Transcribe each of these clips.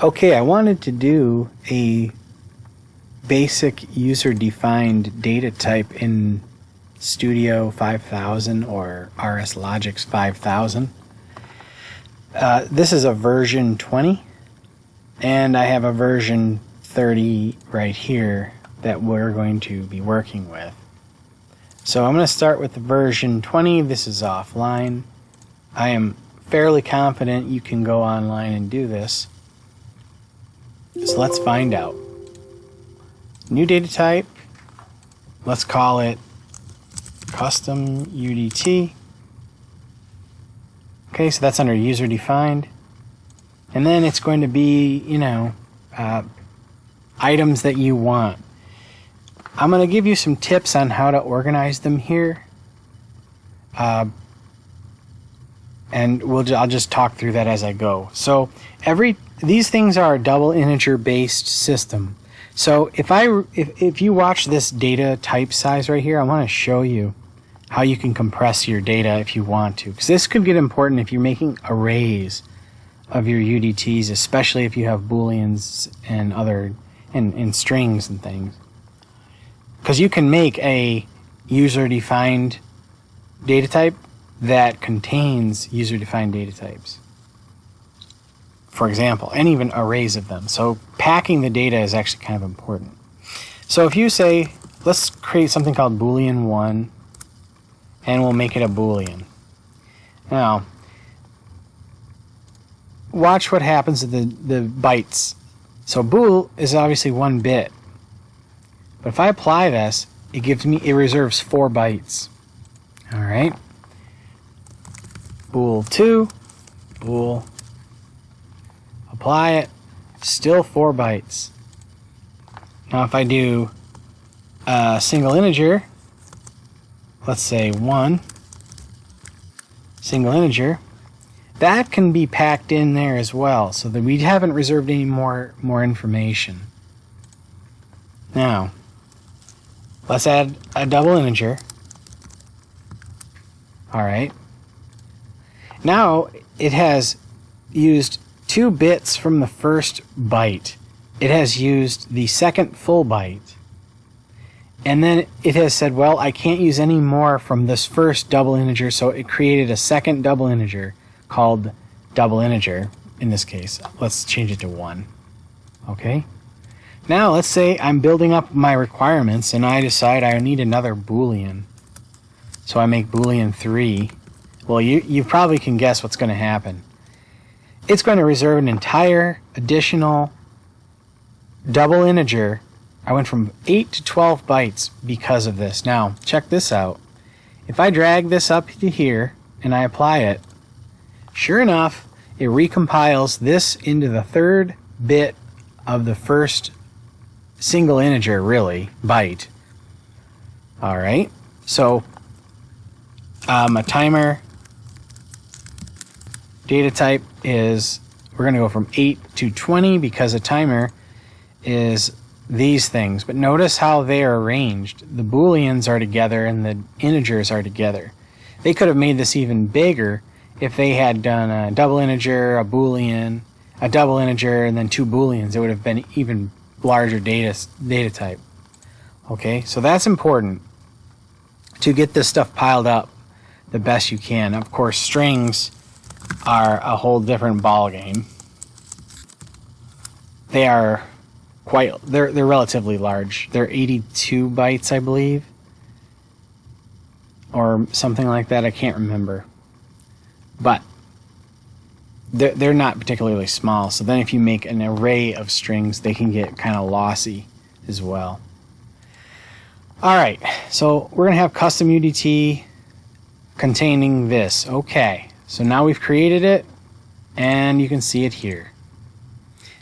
Okay, I wanted to do a basic user-defined data type in Studio 5000 or RS Logix 5000. This is a version 20, and I have a version 30 right here that we're going to be working with. So I'm going to start with the version 20. This is offline. I am fairly confident you can go online and do this. So let's find out. New data type. Let's call it custom UDT. Okay, so that's under user defined. And then it's going to be, items that you want. I'm going to give you some tips on how to organize them here. And I'll just talk through that as I go. So these things are a double integer based system. So if you watch this data type size right here, I want to show you how you can compress your data if you want to, because this could get important if you're making arrays of your UDTs, especially if you have booleans and other and strings and things, because you can make a user defined data type that contains user defined data types, for example, and even arrays of them. So packing the data is actually kind of important. So if you say, let's create something called boolean 1, and we'll make it a boolean. Now, watch what happens to the bytes. So bool is obviously 1 bit. But if I apply this, it reserves 4 bytes. All right. Bool 2, bool, apply it, still 4 bytes. Now if I do a single integer, let's say 1, single integer, that can be packed in there as well, so that we haven't reserved any more information. Now, let's add a double integer. All right. Now it has used 2 bits from the first byte. It has used the second full byte. And then it has said, well, I can't use any more from this first double integer, so it created a second double integer called double integer in this case. Let's change it to 1. Okay? Now let's say I'm building up my requirements and I decide I need another boolean. So I make boolean 3. Well, you probably can guess what's going to happen. It's going to reserve an entire additional double integer. I went from 8 to 12 bytes because of this. Now, check this out. If I drag this up to here and I apply it, sure enough, it recompiles this into the 3rd bit of the first single integer, really, byte. All right. So, a timer data type is, we're going to go from 8 to 20 because a timer is these things. But notice how they are arranged. The booleans are together and the integers are together. They could have made this even bigger if they had done a double integer, a boolean, a double integer, and then 2 booleans. It would have been even larger data type. Okay, so that's important to get this stuff piled up the best you can. Of course, strings are a whole different ball game. They are they're relatively large. They're 82 bytes, I believe, or something like that. I can't remember, but they're not particularly small. So then if you make an array of strings, they can get kind of lossy as well. All right, so we're going to have custom UDT containing this. Okay, so now we've created it, and you can see it here.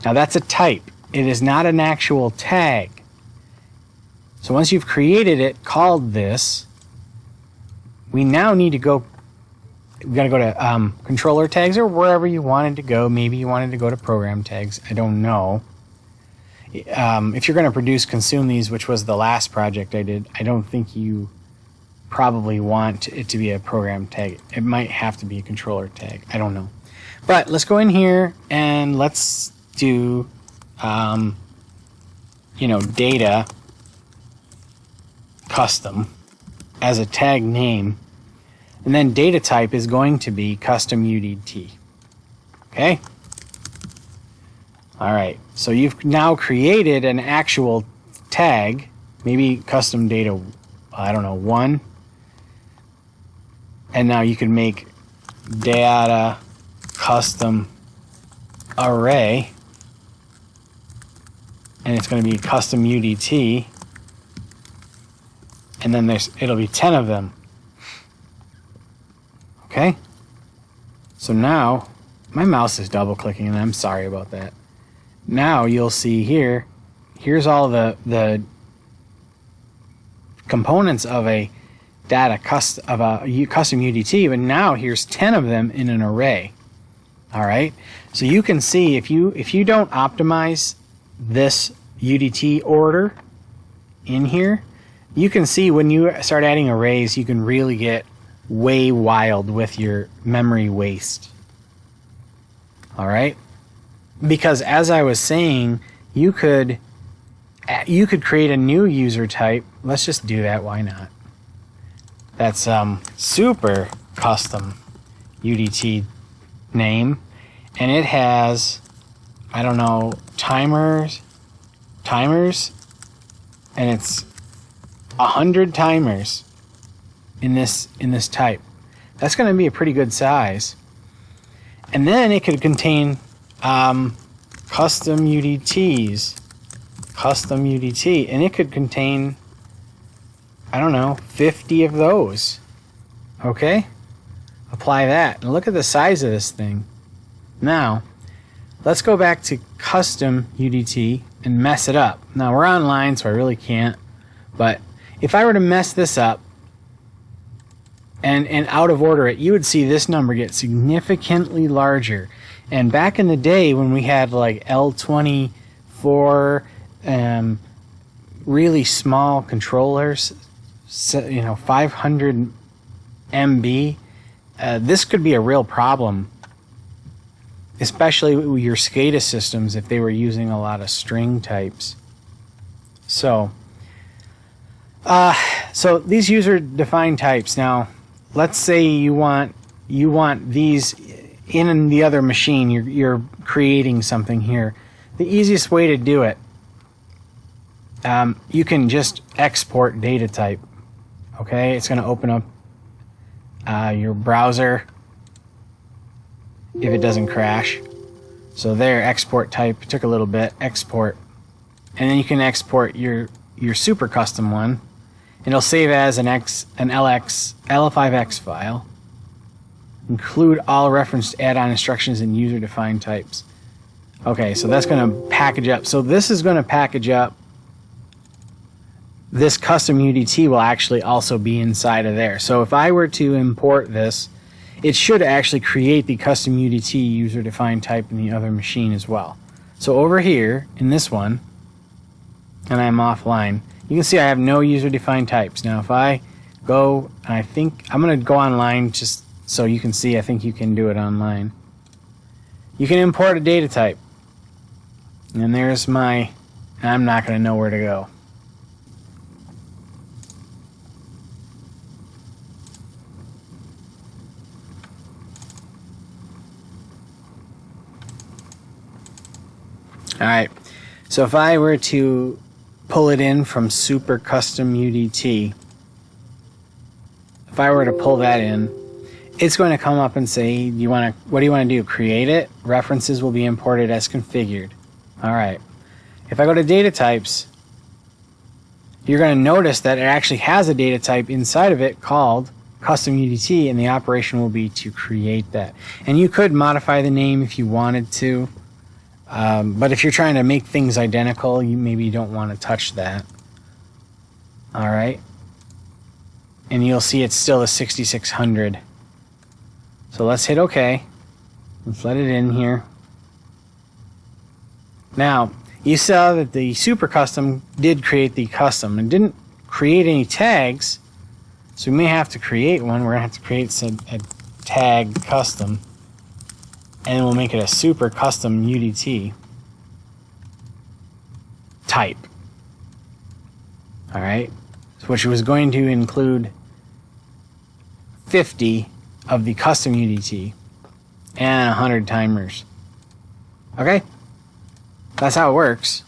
Now that's a type. It is not an actual tag. So once you've created it, called this, we now need to go, we've got to go to controller tags or wherever you wanted to go. Maybe you wanted to go to program tags. I don't know. If you're going to consume these, which was the last project I did, I don't think you probably want it to be a program tag. It might have to be a controller tag. I don't know. But let's go in here and let's do, data custom as a tag name, and then data type is going to be custom UDT. Okay? Alright, so you've now created an actual tag, maybe custom data, I don't know, 1. And now you can make data custom array, and it's going to be custom UDT, and then it'll be 10 of them. Okay? So now, my mouse is double clicking, and I'm sorry about that. Now you'll see here's all the components of a custom UDT, but now here's 10 of them in an array. All right, so you can see if you don't optimize this UDT order in here, you can see when you start adding arrays, you can really get way wild with your memory waste. All right, because as I was saying, you could create a new user type. Let's just do that. Why not? That's super custom UDT name, and it has, I don't know, timers, and it's 100 timers in this type. That's going to be a pretty good size. And then it could contain custom UDTs, and it could contain, I don't know, 50 of those. Okay? Apply that. And look at the size of this thing. Now, let's go back to custom UDT and mess it up. Now, we're online, so I really can't. But if I were to mess this up and out of order it, you would see this number get significantly larger. And back in the day when we had like L24, really small controllers, 500 MB, this could be a real problem, especially with your SCADA systems if they were using a lot of string types. So these user-defined types. Now, let's say you want these in the other machine. You're creating something here. The easiest way to do it, you can just export data type. Okay, it's going to open up your browser if it doesn't crash. So there, export type. It took a little bit. Export, and then you can export your super custom one. It'll save as an L5X file. Include all referenced add-on instructions and user-defined types. Okay, so that's going to package up. So this is going to package up. This custom UDT will actually also be inside of there. So if I were to import this, it should actually create the custom UDT user-defined type in the other machine as well. So over here in this one, and I'm offline, you can see I have no user-defined types. Now if I go, I think I'm going to go online just so you can see. I think you can do it online. You can import a data type. And there's my, I'm not going to know where to go. Alright, so if I were to pull it in from super custom UDT, if I were to pull that in, it's going to come up and say, what do you want to do? Create it. References will be imported as configured. Alright, if I go to data types, you're going to notice that it actually has a data type inside of it called custom UDT, and the operation will be to create that. And you could modify the name if you wanted to. But if you're trying to make things identical, maybe you don't want to touch that. Alright. And you'll see it's still a 6600. So let's hit OK. Let's let it in here. Now, you saw that the super custom did create the custom and didn't create any tags. So we may have to create one. We're going to have to create a tag custom. And we'll make it a super custom UDT. type. Alright? Which was going to include 50 of the custom UDT and 100 timers. Okay? That's how it works.